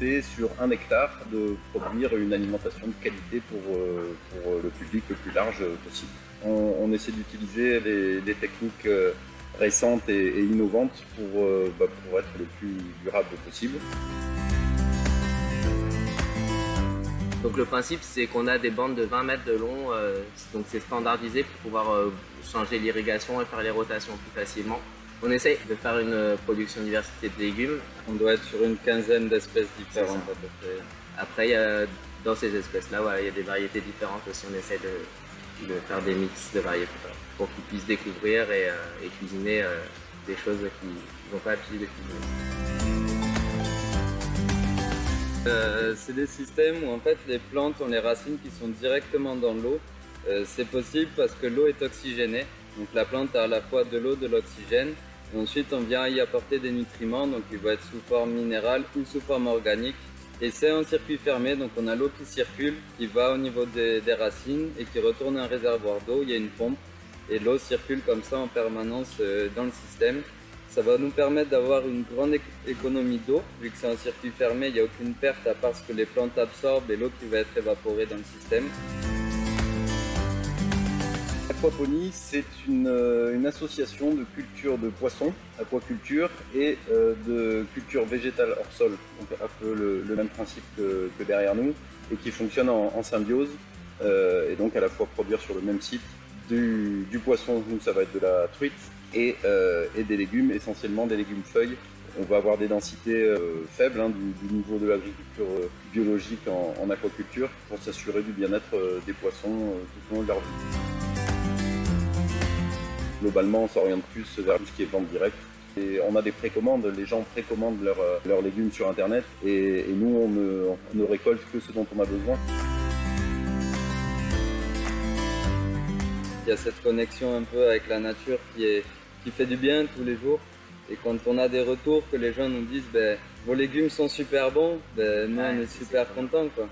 possibilité sur 1 hectare de produire une alimentation de qualité pour le public le plus large possible. On essaie d'utiliser des techniques récentes et innovantes pour être le plus durable possible. Donc le principe, c'est qu'on a des bandes de 20 mètres de long, donc c'est standardisé pour pouvoir changer l'irrigation et faire les rotations plus facilement. On essaye de faire une production diversité de légumes. On doit être sur une quinzaine d'espèces différentes à peu près. Après, dans ces espèces-là, il y a des variétés différentes aussi. On essaie de faire des mix de variétés pour qu'ils puissent découvrir et cuisiner des choses qu'ils n'ont pas l'habitude de cuisiner. C'est des systèmes où en fait les plantes ont les racines qui sont directement dans l'eau. C'est possible parce que l'eau est oxygénée, donc la plante a à la fois de l'eau, de l'oxygène, et ensuite on vient y apporter des nutriments, donc il va être sous forme minérale ou sous forme organique. Et c'est un circuit fermé, donc on a l'eau qui circule, qui va au niveau des racines et qui retourne à un réservoir d'eau. Il y a une pompe et l'eau circule comme ça en permanence dans le système. Ça va nous permettre d'avoir une grande économie d'eau, vu que c'est un circuit fermé, il n'y a aucune perte à part ce que les plantes absorbent et l'eau qui va être évaporée dans le système. L'aquaponie, c'est une association de culture de poissons, aquaculture, et de culture végétale hors sol, donc un peu le même principe que derrière nous, et qui fonctionne en symbiose, et donc à la fois produire sur le même site du poisson, nous ça va être de la truite, et des légumes, essentiellement des légumes feuilles. On va avoir des densités faibles du niveau de l'agriculture biologique en aquaculture pour s'assurer du bien-être des poissons tout au long de leur vie. Globalement, on s'oriente plus vers tout ce qui est vente directe. Et on a des précommandes, les gens précommandent leurs légumes sur internet et nous on ne récolte que ce dont on a besoin. Il y a cette connexion un peu avec la nature qui fait du bien tous les jours. Et quand on a des retours que les gens nous disent vos légumes sont super bons, nous on est super contents, quoi.